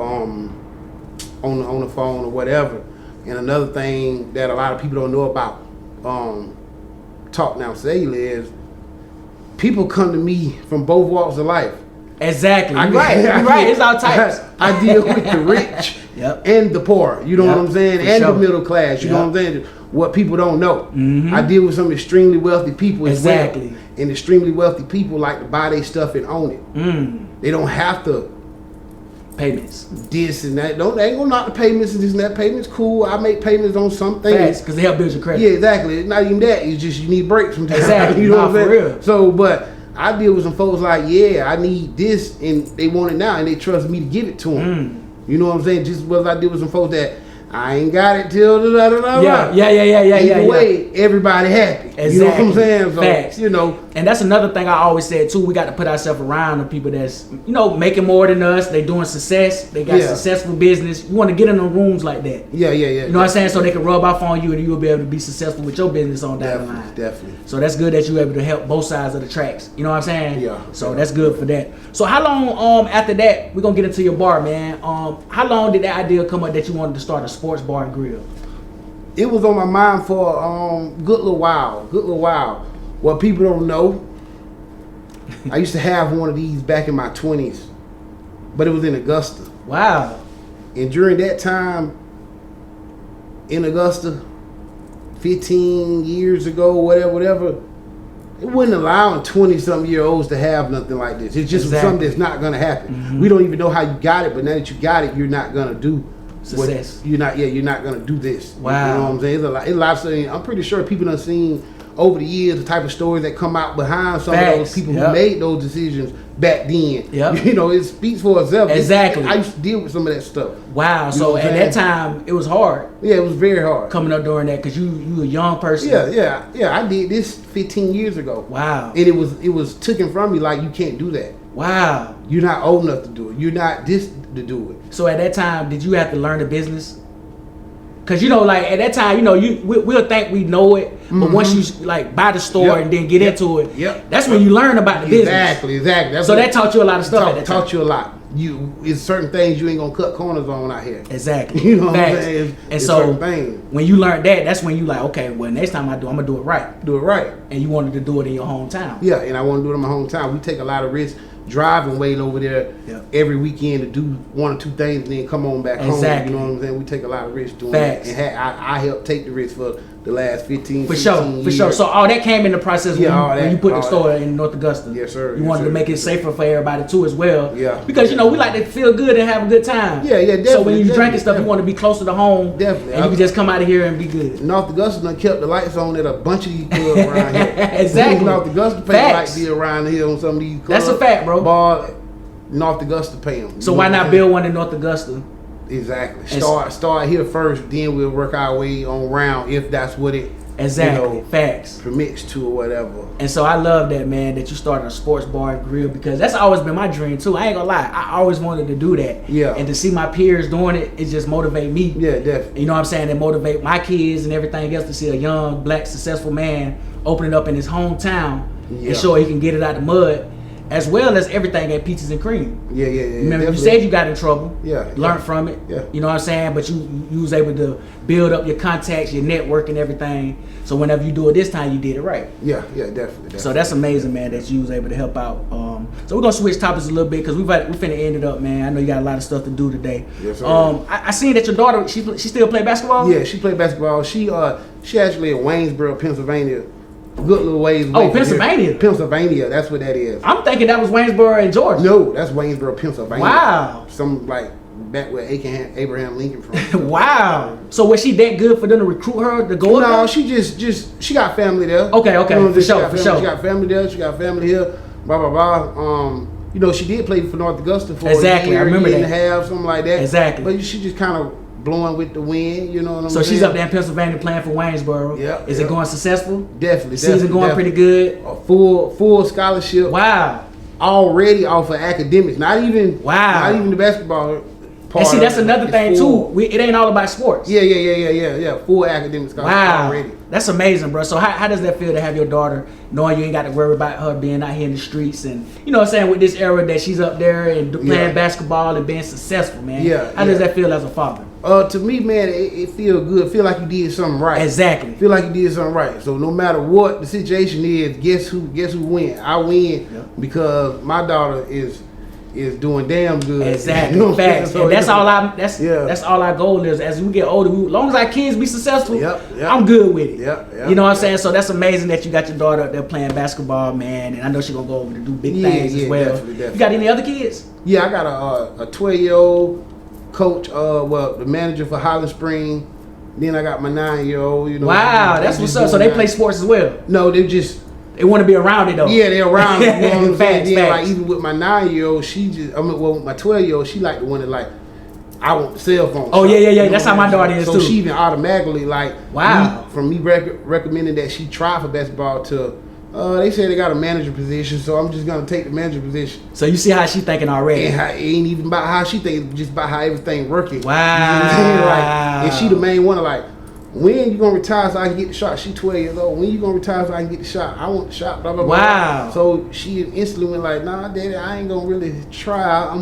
on the phone or whatever. And another thing that a lot of people don't know about Talk Now Cellular is people come to me from both walks of life. Exactly. Right. It's all types. I deal with the rich and the poor. You know what I'm saying? And the middle class. You know what I'm saying? What people don't know. Mm-hmm. I deal with some extremely wealthy people as well. And extremely wealthy people like to buy their stuff and own it. Mm. They don't have to payments. This and that. They ain't gonna knock the payments and this and that. Payments cool. I make payments on some things. Because they help build your credit. Yeah, exactly. It's not even that. It's just you need breaks sometimes. Exactly. You know what I'm saying? Real. So, but I deal with some folks like, I need this, and they want it now, and they trust me to give it to them. You know what I'm saying? Just as I deal with some folks that I ain't got it till Yeah. Either way, everybody happy. Exactly. You know what I'm saying? So, facts. And that's another thing I always said too. We got to put ourselves around the people that's making more than us. They doing success. They got successful business. You want to get in the rooms like that. Yeah. You know what I'm saying? So they can rub off on you, and you'll be able to be successful with your business on down the line. Definitely. So that's good that you're able to help both sides of the tracks. You know what I'm saying? Yeah. So that's good for that. So how long after that we're gonna get into your bar, man? How long did that idea come up that you wanted to start a sports bar and grill? It was on my mind for a good little while. What people don't know, I used to have one of these back in my 20s, but it was in Augusta. Wow. And during that time in Augusta, 15 years ago, whatever, it wasn't allowing 20-something-year-olds to have nothing like this. It's just something that's not going to happen. Mm-hmm. We don't even know how you got it, but now that you got it, you're not going to do success. You're not going to do this. Wow. You know what I'm saying? It's a lot of, I'm pretty sure people done seen over the years the type of stories that come out behind some of those people who made those decisions back then. Yep. It speaks for itself. Exactly. I used to deal with some of that stuff. Wow. So at that time, it was hard. Yeah, it was very hard. Coming up during that, because you a young person. Yeah. I did this 15 years ago. Wow. And it was taken from me like, you can't do that. Wow. You're not old enough to do it. You're not this to do it. So at that time, did you have to learn the business? Because, at that time, we'll think we know it, but once you, buy the store and then get into it, that's when you learn about the business. Exactly. So that taught you a lot of stuff at that time. Taught you a lot. It's certain things you ain't going to cut corners on out here. Exactly. You know what I'm saying? And so, when you learned that, that's when you okay, well, next time I'm going to do it right. Do it right. And you wanted to do it in your hometown. Yeah, and I want to do it in my hometown. We take a lot of risks. Driving way over there every weekend to do one or two things and then come on back home. You know what I'm saying? We take a lot of risks doing that. And I helped take the risk for the last 15 years. For sure. So all that came in the process when you put the store in North Augusta. Yes, sir. You wanted to make it safer for everybody too as well. Yeah. Because we like to feel good and have a good time. Yeah, definitely. So when you drinking stuff, you want to be closer to home. Definitely. And you can just come out of here and be good. North Augusta done kept the lights on at a bunch of these clubs around here. Exactly. North Augusta pay lights be around here on some of these clubs. That's a fact, bro. North Augusta pay them. So why not build one in North Augusta? Exactly. Start here first, then we'll work our way on around if that's what it facts permits to or whatever. And so I love that, man, that you started a sports bar and grill, because that's always been my dream too. I ain't gonna lie, I always wanted to do that. Yeah. And to see my peers doing it just motivate me. Yeah, definitely. You know what I'm saying? It motivate my kids and everything else to see a young black successful man opening up in his hometown and show he can get it out the mud. As well as everything at Peaches and Cream. Yeah. Remember, you said you got in trouble. Yeah. Learned from it. Yeah. You know what I'm saying? But you was able to build up your contacts, your network, and everything. So whenever you do it this time, you did it right. Yeah, definitely. So that's amazing, man, that you was able to help out. So we're gonna switch topics a little bit because we finna end it up, man. I know you got a lot of stuff to do today. Yes, sir. I seen that your daughter, she still play basketball. Yeah, she played basketball. She actually in Waynesboro, Pennsylvania. Good little ways. Oh, Pennsylvania. Pennsylvania, that's what that is. I'm thinking that was Waynesboro in Georgia. No, that's Waynesboro, Pennsylvania. Wow. Some like back where Abraham Lincoln from. Wow. So was she that good for them to recruit her to go up? No, she she got family there. Okay, You know, for sure. She got family there. She got family here. Blah blah blah. You know, she did play for North Augusta for a year, I remember year that. and a half, something like that. Exactly. But she just kind of blowing with the wind, you know what I'm saying? So she's up there in Pennsylvania playing for Waynesboro. Yeah. Is it going successful? Definitely. Season going pretty good. A full scholarship. Wow. Already off of academics. Not even the basketball part. And see, that's another thing too. It ain't all about sports. Yeah. Full academic scholarship already. That's amazing, bro. So how does that feel to have your daughter knowing you ain't got to worry about her being out here in the streets and, you know what I'm saying, with this era that she's up there and playing basketball and being successful, man? How does that feel as a father? To me, man, it feel good. Feel like you did something right. Exactly. Feel like you did something right. So no matter what the situation is, guess who win? I win because my daughter is doing damn good. Exactly. You know Facts. So and that's all our goal is. As we get older, as long as our kids be successful, I'm good with it. You know what I'm saying? So that's amazing that you got your daughter up there playing basketball, man. And I know she's gonna go over to do big things as well. Definitely. You got any other kids? Yeah, I got a 12-year-old coach, the manager for Highland Spring. Then I got my 9-year-old. You know. Wow, that's what's up. So they play sports as well? No, they want to be around it though. Yeah, they're around it. You know what I'm saying? Facts. Like even with my 9-year-old, with my 12-year-old, she like the one that like, I want the cell phone. Oh yeah. That's how my daughter is so too. So she even automatically like, wow. From me recommending that she try for basketball to, they say they got a manager position, so I'm just gonna take the manager position. So you see how she thinking already? And it ain't even about how she thinking, just about how everything working. Wow. You know what I'm saying? Like, and she the main one. Like, when you gonna retire so I can get the shot? She 12 years old. When you gonna retire so I can get the shot? I want the shot. Blah blah blah. Wow. So she instantly went like, nah, daddy, I ain't gonna really try. I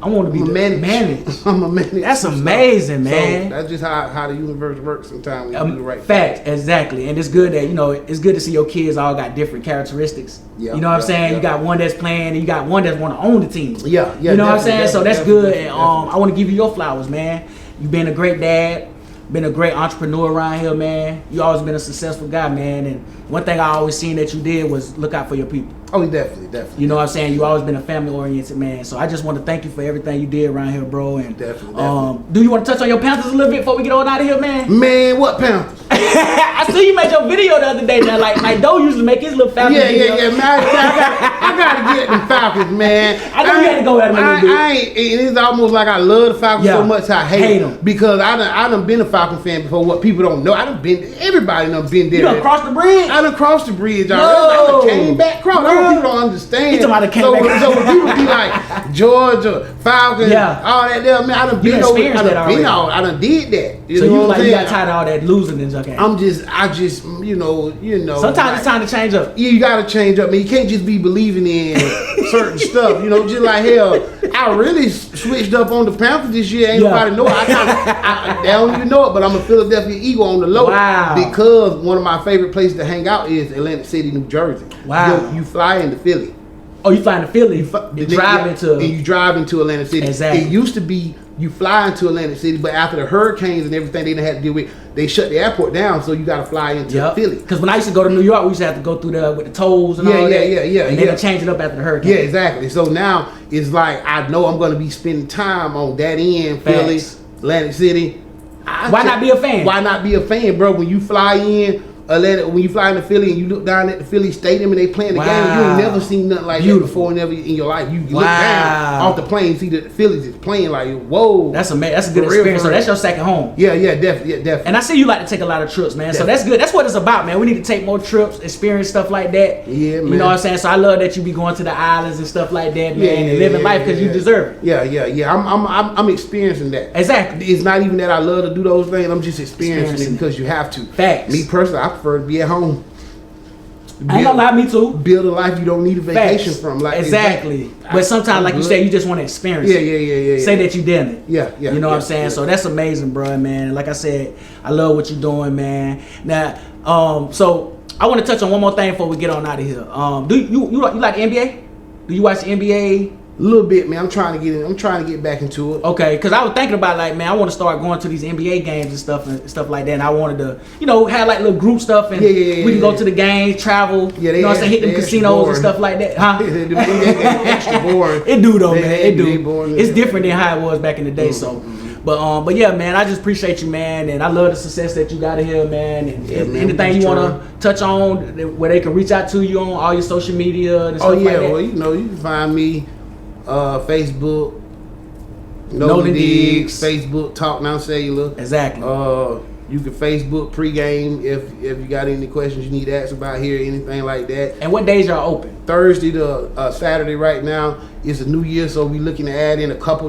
want to be managed. I'm a manage. That's amazing, man. So that's just how the universe works. Sometimes when you do the right fact, exactly. And it's good that it's good to see your kids all got different characteristics. You know what I'm saying? You got one that's playing, and you got one that's want to own the team. Yeah. You know what I'm saying? So that's good. And I want to give you your flowers, man. You've been a great dad. Been a great entrepreneur around here, man. You always been a successful guy, man. And one thing I always seen that you did was look out for your people. Oh, definitely. You know what I'm saying? You always been a family-oriented man. So I just want to thank you for everything you did around here, bro. And definitely. Do you want to touch on your Panthers a little bit before we get on out of here, man? Man, what Panthers? I see you made your video the other day. Now, like Doe used to make his little Falcons video. Yeah, man. I gotta get the Falcons, man. I know you had to go at them a little bit. It's almost like I love the Falcons so much I hate them because I done been a Falcon fan before. What people don't know, everybody done been there. You done crossed the bridge? I done crossed the bridge already. I done came back across. People don't understand. So when people be like Georgia, Falcons, all that there, man, I done been over. I done did that. You know what I'm saying? You got tired of all that losing and stuff. I just, you know. Sometimes it's time to change up. Yeah, you gotta change up, man. You can't just be believing in certain stuff. You know, just like hell. I really switched up on the Panthers this year. Ain't nobody know it. They don't even know it, but I'm a Philadelphia Eagle on the low. Wow. Because one of my favorite places to hang out is Atlantic City, New Jersey. Wow. You fly into Philly. Oh, you fly into Philly? You drive into Atlantic City. Exactly. It used to be you fly into Atlantic City, but after the hurricanes and everything they didn't have to deal with, they shut the airport down, so you got to fly into Philly. Because when I used to go to New York, we used to have to go through there with the tolls and all that. And then they changed it up after the hurricane. Yeah, exactly. So now it's like I know I'm going to be spending time on that end, Philly, Atlantic City. Why not be a fan? Why not be a fan, bro? When you fly in when you fly into Philly and you look down at the Philly Stadium and they playing the game, you ain't never seen nothing like that before, never in your life. You look down off the plane, see that the Phillies is playing, like, whoa. That's a good experience. So that's your second home. Yeah, definitely. And I see you like to take a lot of trips, man. Definitely. So that's good. That's what it's about, man. We need to take more trips, experience stuff like that. Yeah, man. You know what I'm saying? So I love that you be going to the islands and stuff like that, man, and living life because you deserve it. Yeah. I'm experiencing that. Exactly. It's not even that I love to do those things. I'm just experiencing it because you have to. Facts. Me personally, I prefer to be at home. I ain't gonna lie, me too. Build a life you don't need a vacation from. Like exactly. But sometimes, like you said, you just want to experience it. Yeah. Say that you did it. Yeah. You know what I'm saying? Yeah. So that's amazing, bro, man. Like I said, I love what you're doing, man. Now, so I want to touch on one more thing before we get on out of here. Do you like the NBA? Do you watch the NBA? A little bit, man. I'm trying to get back into it. Okay, because I was thinking about, like, man, I want to start going to these NBA games and stuff like that. And I wanted to, have like little group stuff and we can go to the games, travel. Yeah, you know what I'm saying? Hit them casinos and stuff like that. Huh? The NBA games extra boring. It do though, man. It do. It's different than how it was back in the day. So, but yeah, man, I just appreciate you, man, and I love the success that you got here, man. And man, anything you want to touch on, where they can reach out to you on all your social media and stuff like that. Well, you can find me. Facebook, Nolan Diggs, Facebook Talk Now Cellular. Exactly. You can Facebook pregame if you got any questions you need to ask about here, anything like that. And what days y'all open? Thursday to Saturday right now. It's a new year, so we're looking to add in a couple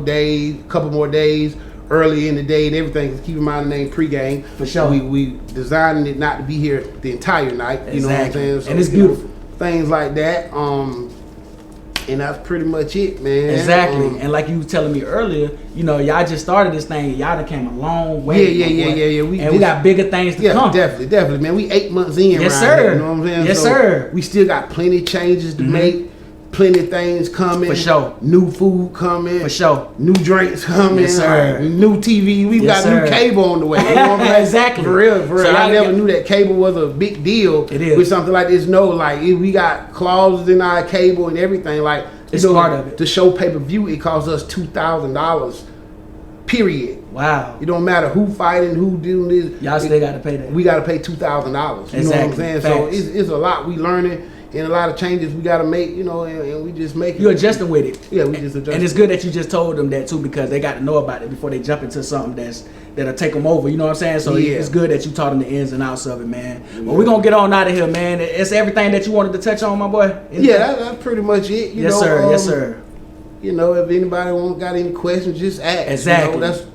more days early in the day and everything. Keep in mind the name pregame. For sure. We designed it not to be here the entire night. Exactly. You know what I'm saying? So, and it's beautiful. Things like that. And that's pretty much it, man. Exactly. And like you were telling me earlier, y'all just started this thing. Y'all done came a long way. Yeah. We got bigger things to come. Definitely, man. We 8 months in. Yes, sir. Here, you know what I'm saying? Yes, sir. We still got plenty of changes to make. Plenty of things coming. For sure. New food coming. For sure. New drinks coming. Yes, sir. New TV. We've got new cable on the way. You know what I'm saying? Exactly. For real. So I never knew that cable was a big deal. It is. With something like this. No, like we got clauses in our cable and everything. Like it's part of it. To show pay-per-view, it costs us $2,000. Period. Wow. It don't matter who fighting, who doing this. Y'all still got to pay that. We got to pay $2,000. You know what I'm saying? Facts. So it's a lot we learning. And a lot of changes we got to make, and we just make it. You're adjusting with it. Yeah, we just adjust. And it's good that you just told them that too, because they got to know about it before they jump into something that'll take them over. You know what I'm saying? So it's good that you taught them the ins and outs of it, man. Yeah. Well, we're going to get on out of here, man. It's everything that you wanted to touch on, my boy. Yeah, that's pretty much it. Yes, sir. Yes, sir. If anybody got any questions, just ask. Exactly. That's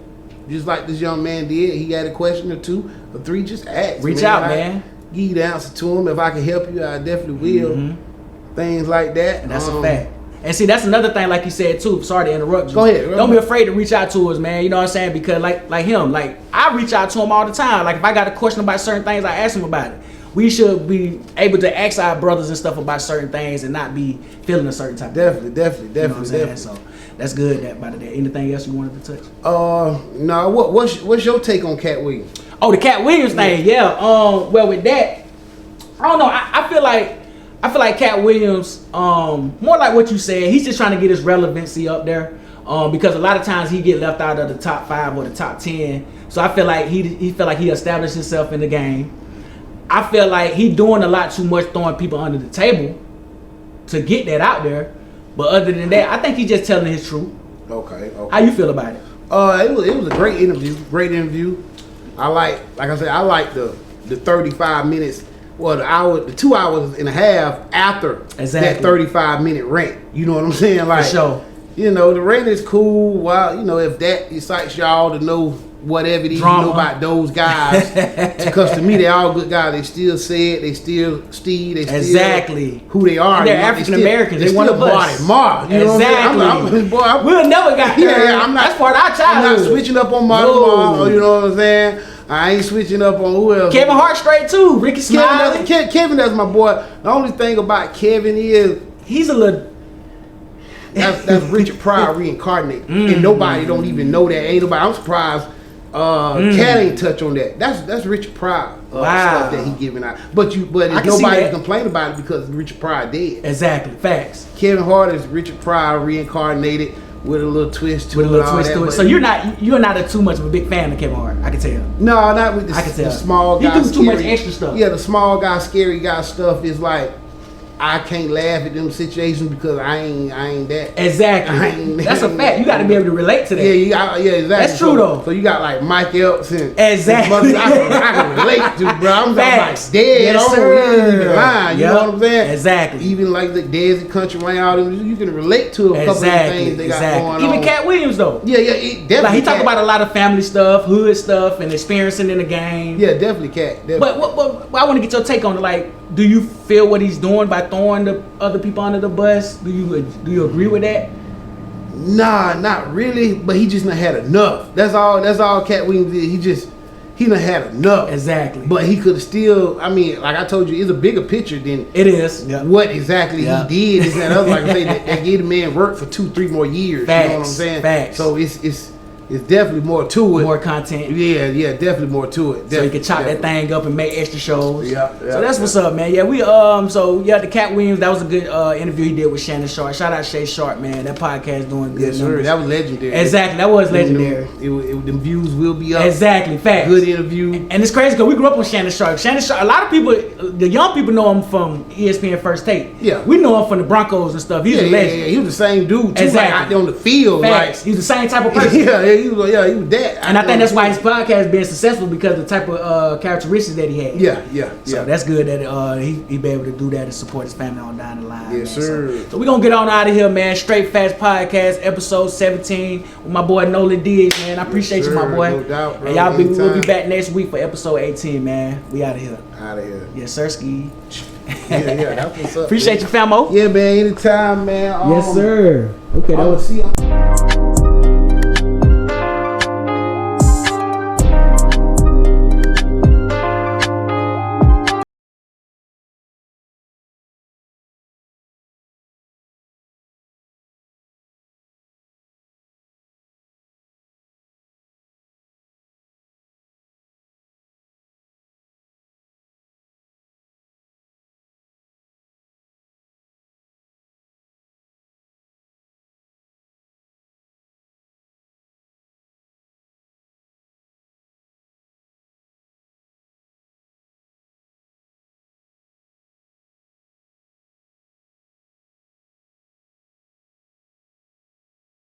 just like this young man did. He had a question or two or three, just ask. Reach out, man. Give you the answer to him. If I can help you, I definitely will. Mm-hmm. Things like that. And that's a fact. And see, that's another thing, like you said too. Sorry to interrupt you. Go ahead. Don't be afraid to reach out to us, man. You know what I'm saying? Because like him, like I reach out to him all the time. Like if I got a question about certain things, I ask him about it. We should be able to ask our brothers and stuff about certain things and not be feeling a certain type. Definitely. So that's good. About that. Anything else you wanted to touch? No. What's your take on Cat Williams? Oh, the Cat Williams thing. Yeah. Well, with that, I don't know. I feel like Cat Williams, more like what you said, he's just trying to get his relevancy up there, because a lot of times he get left out of the top 5 or the top 10. So I feel like he established himself in the game. I feel like he doing a lot too much, throwing people under the table to get that out there. But other than that, I think he's just telling his truth. Okay. How you feel about it? It was a great interview. I like the 35 minutes. Well, the 2 hours and a half after that 35-minute rant. You know what I'm saying? Like, for sure. The rant is cool. Well, if that excites y'all to know whatever it is you know about those guys, because to me, they're all good guys. They still said, they still Steve, they still exactly who they are. And they're African Americans. They want to body Mar. You know exactly. We'll never got there. That's part of our childhood. I'm not switching up on Mar. You know what I'm saying? I ain't switching up on who else. Kevin Hart straight too. Ricky Smiley. Kevin, that's my boy. The only thing about Kevin is he's a little. That's Richard Pryor reincarnated, and nobody don't even know that. Ain't nobody. I'm surprised. Cat ain't touch on that. That's Richard Pryor stuff that he giving out. But nobody complain about it because Richard Pryor dead. Exactly. Facts. Kevin Hart is Richard Pryor reincarnated. with a little twist to with it. a little twist to it. So you're not too much of a big fan of Kevin Hart. I can tell. No, not with the small guy. He do too much extra stuff. Yeah, the small guy, scary guy stuff is like, I can't laugh at them situations because I ain't that. Exactly. That's a fact. You got to be able to relate to that. Yeah, exactly. That's true though. So you got like Mike Epps and exactly. I can relate to, bro. I'm Facts. like dead yes, on. Sir. He ain't even lying. You know what I'm saying? Exactly. Even like the Desi Country Wayne, all them, you can relate to a couple of things they got going on. Even Cat Williams though. Yeah, definitely. Like he talk about a lot of family stuff, hood stuff, and experiencing in the game. Yeah, definitely Cat. Definitely. But I want to get your take on it. Like, do you feel what he's doing by throwing the other people under the bus? Do you agree with that? Nah, not really. But he just done had enough. That's all Cat Williams did. He done had enough. Exactly. But he could still. I mean, like I told you, it's a bigger picture than it is. What exactly he did. Is that other like I say that gave the man work for 2-3 more years. Facts. You know what I'm saying? Facts. So it's definitely more to it. More content. Yeah, definitely more to it. So you can chop that thing up and make extra shows. Yeah. So that's what's up, man. Yeah, the Cat Williams, that was a good interview he did with Shannon Sharp. Shout out Shay Sharp, man. That podcast doing good. Yes, sir. That was legendary. Exactly, that was legendary. The views will be up. Exactly, facts. Good interview. And it's crazy because we grew up on Shannon Sharp. Shannon Sharp, a lot of people, the young people know him from ESPN First Take. Yeah. We know him from the Broncos and stuff. He's a legend. Yeah, he was the same dude too. Exactly. Like out there on the field. Facts. Like, he's the same type of person. he was that. And I think that's why his podcast being successful because of the type of characteristics that he had. Yeah. So that's good that he be able to do that and support his family on down the line. Yes, man. sir. So we're gonna get on out of here, man. Straight Facts Podcast, episode 17 with my boy Nolan Diggs, man. I appreciate you, my boy. No doubt, bro. And we'll be back next week for episode 18, man. We out of here. Out of here. Yes, sir, Ski. Yeah, that's what's up. Appreciate you, famo. Yeah, man. Anytime, man. Yes, sir. Okay, I will see you.